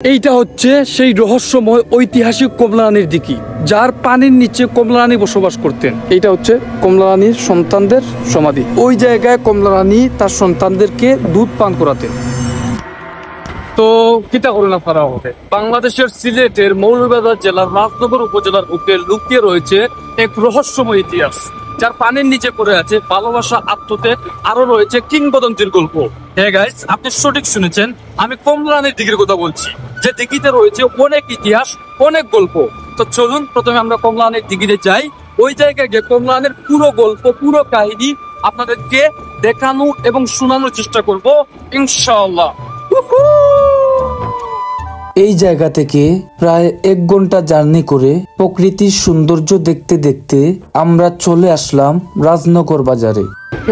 এইটা হচ্ছে সেই রহস্যময় ঐতিহাসিক কমলা রানীর দিঘি, যার পানির নিচে কমলা রানী বসবাস করতেন। এইটা হচ্ছে কমলা রানীর সন্তানদের সমাধি। ওই জায়গায় কমলা রানী তার সন্তানদেরকে দুধ পান করাতেন। তো কিতা করে না করা হবে, বাংলাদেশের সিলেটের মৌলভীবাজার জেলার রাজনগর উপজেলার বুকে লুকিয়ে রয়েছে এক রহস্যময় ইতিহাস, যার পানির নিচে পড়ে আছে ভালোবাসা, আত্মত্যাগ, আরো রয়েছে কিংবদন্তির গল্প। হ্যাঁ গাইস, আপনি সঠিক শুনেছেন, আমি কমলা রানীর দিঘির কথা বলছি, যে দিঘিতে রয়েছে অনেক ইতিহাস, অনেক গল্প। তো চলুন প্রথমে আমরা কমলা রানীর দিঘিতে যাই। ওই জায়গায় গিয়ে কমলা রানীর পুরো গল্প, পুরো কাহিনী আপনাদেরকে দেখানো এবং শোনানোর চেষ্টা করব ইনশাআল্লাহ। এই জায়গা থেকে প্রায় 1 ঘন্টা জার্নি করে প্রকৃতির সৌন্দর্য দেখতে দেখতে আমরা চলে আসলাম রাজনগর বাজারে।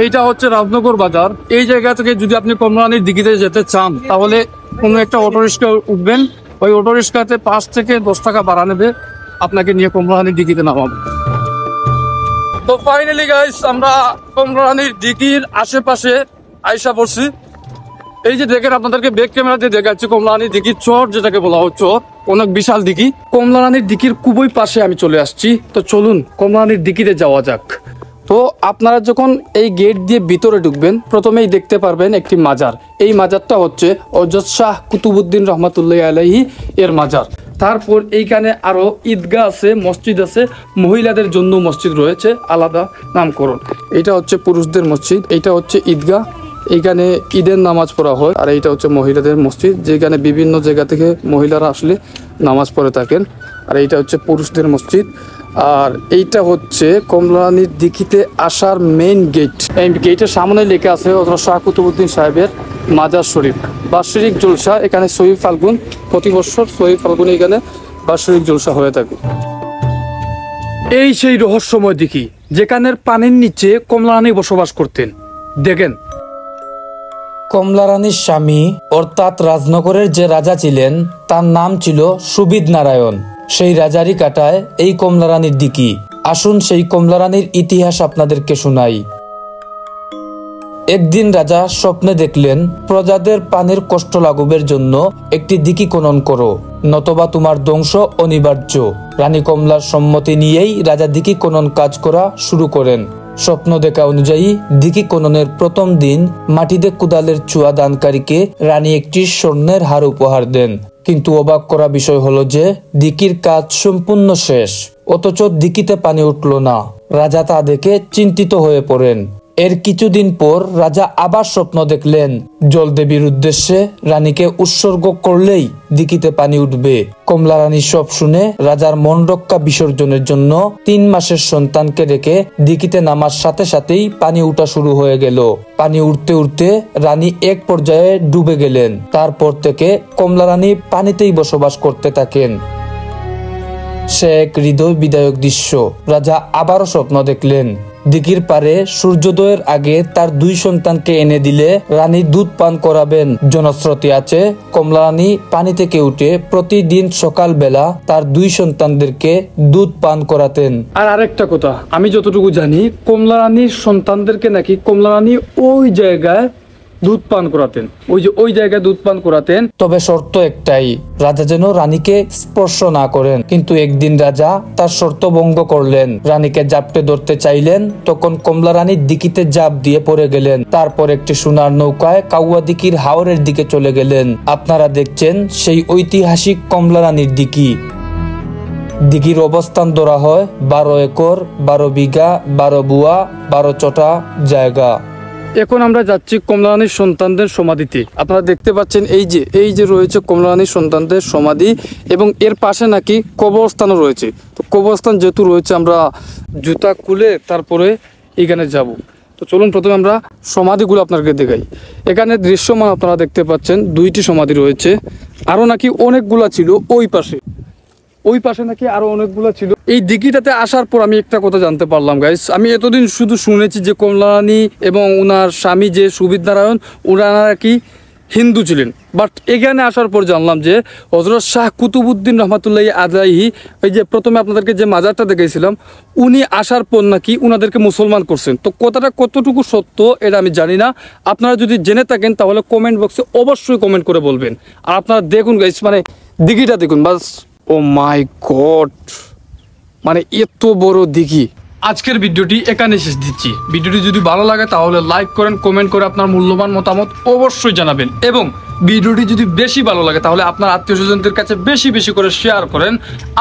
এইটা হচ্ছে রাজনগর বাজার। এই জায়গা থেকে যদি আপনি কমলা রানীর দিঘিতে যেতে চান, তাহলে কোনো একটা অটো রিক্সা উঠবেন। ওই অটো রিক্সাতে 5 থেকে 10 টাকা ভাড়া নেবে, আপনাকে নিয়ে কমলা রানীর দিঘিতে নামাবে। তো ফাইনালি গাইস, আমরা কমলা রানীর দিঘির আশেপাশে আইসা পড়ছি। এই যে দেখেন, আপনাদেরকে ব্যাক ক্যামেরা দিয়ে দেখাচ্ছি কমলা রানীর দিঘির চর, যেটাকে বলা হয় চর, অনেক বিশাল দিঘি। কমলা রানীর দিঘির খুবই পাশে আমি চলে আসছি। তো চলুন কমলা রানীর দিঘিতে যাওয়া যাক। তো আপনারা যখন এই গেট দিয়ে ভিতরে ঢুকবেন, প্রথমেই দেখতে পারবেন একটি মাজার। এই মাজারটা হচ্ছে হযরত শাহ কুতুবউদ্দিন রহমাতুল্লাহি আলাইহি এর মাজার। তারপর এইখানে আরো ঈদগাহ আছে, মসজিদ আছে, মহিলাদের জন্য মসজিদ রয়েছে আলাদা নামকরণ। এটা হচ্ছে পুরুষদের মসজিদ, এইটা হচ্ছে ঈদগাহ, এইখানে ঈদের নামাজ পড়া হয়। আর এইটা হচ্ছে মহিলাদের মসজিদ, যেখানে বিভিন্ন জায়গা থেকে মহিলারা আসলে নামাজ পড়ে থাকেন। আর এইটা হচ্ছে পুরুষদের মসজিদ। আর এইটা হচ্ছে কমলা রানীর দিঘিতে আসার মেইন গেট। এই গেটের সামনে লেখা আছে হযরত শাহ কুতুবউদ্দিন সাহেবের মাজার শরীফ। বাৎসরিক জলসা এখানে 6 ফাল্গুন, প্রতি বছর 6 ফাল্গুন এখানে বাৎসরিক জলসা হয়ে থাকে। এই সেই রহস্যময় দিঘি, যেখানের পানির নিচে কমলা রানী বসবাস করতেন। দেখেন, কমলা রানীর স্বামী অর্থাৎ রাজনগরের যে রাজা ছিলেন, তার নাম ছিল সুবিদ নারায়ণ। সেই রাজারই কাটায় এই কমলা রানীর দিঘি। আসুন সেই কমলা রানীর ইতিহাস আপনাদেরকে শোনাই। একদিন রাজা স্বপ্নে দেখলেন, প্রজাদের পানির কষ্ট লাঘবের জন্য একটি দিঘি খনন করো, নতবা তোমার ধ্বংস অনিবার্য। রানী কমলার সম্মতি নিয়েই রাজা দিঘি খনন কাজ করা শুরু করেন। স্বপ্ন দেখা অনুযায়ী দিঘি খননের প্রথম দিন মাটিতে কোদালের চুয়া দানকারীকে রানী একটি স্বর্ণের হার উপহার দেন। কিন্তু অবাক করা বিষয় হলো যে দিঘির কাজ সম্পূর্ণ শেষ, অথচ দিঘিতে পানি উঠল না। রাজা তা দেখে চিন্তিত হয়ে পড়েন। এর কিছুদিন পর রাজা আবার স্বপ্ন দেখলেন, জলদেবীর উদ্দেশ্যে রানীকে উৎসর্গ করলেই দিঘিতে পানি উঠবে। কমলা রানী সব শুনে রাজার মন রক্ষা বিসর্জনের জন্য 3 মাসের সন্তানকে রেখে দিঘিতে নামার সাথে সাথেই পানি উঠা শুরু হয়ে গেল। পানি উঠতে উঠতে রানী এক পর্যায়ে ডুবে গেলেন। তারপর থেকে কমলা রানী পানিতেই বসবাস করতে থাকেন। সে এক হৃদয় বিদায়ক দৃশ্য। রাজা আবারও স্বপ্ন দেখলেন, দিঘির পারে সূর্যোদয়ের আগে তার 2 সন্তানকে এনে দিলে রানী দুধ পান করাবেন। জনশ্রুতি আছে, কমলা রানী পানি থেকে উঠে প্রতিদিন সকাল বেলা তার 2 সন্তানদেরকে দুধ পান করাতেন। আর আরেকটা কথা, আমি যতটুকু জানি, কমলা রানীর সন্তানদেরকে নাকি কমলা রানী ওই জায়গায় দুধ পান করাতেন, ওই জায়গায় দুধ পান করাতেন। তবে শর্ত একটাই, রাজা যেন রানীকে স্পর্শ না করেন। কিন্তু একদিন রাজা তার শর্ত ভঙ্গ করলেন। রানীকে জাপটে ধরতে চাইলেন, তখন কমলা রানীর দিঘিতে জাপ দিয়ে পড়ে গেলেন। তারপর একটি সোনার নৌকায় কাউয়া দিঘির হাওরের দিকে চলে গেলেন। আপনারা দেখছেন সেই ঐতিহাসিক কমলা রানীর দিঘি। দিঘির অবস্থান ধরা হয় 12 একর, 12 বিঘা, 12 বুয়া, 12 চটা জায়গা। এখন আমরা যাচ্ছি কমলা রানীর সন্তানদের সমাধিতে। আপনারা দেখতে পাচ্ছেন এই যে রয়েছে কমলা রানীর সন্তানদের সমাধি, এবং এর পাশে নাকি কবরস্থানও রয়েছে। তো কবরস্থান যেহেতু রয়েছে, আমরা জুতা খুলে তারপরে এখানে যাব। তো চলুন প্রথমে আমরা সমাধিগুলো আপনাদেরকে দেখাই। এখানে দৃশ্যমান আপনারা দেখতে পাচ্ছেন 2টি সমাধি রয়েছে। আরও নাকি অনেকগুলা ছিল ওই পাশে নাকি আরো অনেকগুলো ছিল। এই দিঘিটাতে আসার পর আমি একটা কথা জানতে পারলাম গাইস। আমি এতদিন শুধু শুনেছি যে কমলা রানী এবং ওনার স্বামী যে সুবিদ নারায়ণ, ওনারা নাকি হিন্দু ছিলেন, বাট এখানে আসার পর জানলাম যে হযরত শাহ কুতুবউদ্দিন রহমাতুল্লাহি আলাইহি, ওই যে প্রথমে আপনাদেরকে যে মাজারটা দেখাইছিলাম, উনি আসার পর নাকি উনাদেরকে মুসলমান করছেন। তো কথাটা কতটুকু সত্য এটা আমি জানি না, আপনারা যদি জেনে থাকেন তাহলে কমেন্ট বক্সে অবশ্যই কমেন্ট করে বলবেন। আর আপনারা দেখুন গাইস, মানে দিঘিটা দেখুন বাস, ও মাই গড, মানে এত বড় দিঘি। আজকের ভিডিওটি এখানে শেষ দিচ্ছি। ভিডিওটি যদি ভালো লাগে তাহলে লাইক করেন, কমেন্ট করে আপনার মূল্যবান মতামত অবশ্যই জানাবেন, এবং ভিডিওটি যদি বেশি ভালো লাগে তাহলে আপনার আত্মীয় স্বজনদের কাছে বেশি বেশি করে শেয়ার করেন।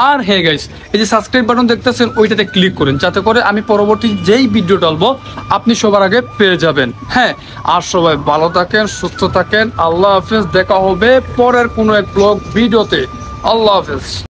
আর হ্যাঁ গাইস, এই যে সাবস্ক্রাইব বাটন দেখতেছেন ওইটাতে ক্লিক করেন, যাতে করে আমি পরবর্তী যেই ভিডিও ডালবো আপনি সবার আগে পেয়ে যাবেন। হ্যাঁ, আর সবাই ভালো থাকেন, সুস্থ থাকেন। আল্লাহ হাফেজ, দেখা হবে পরের কোনো এক ব্লগ ভিডিওতে। আল্লাহ হাফেজ।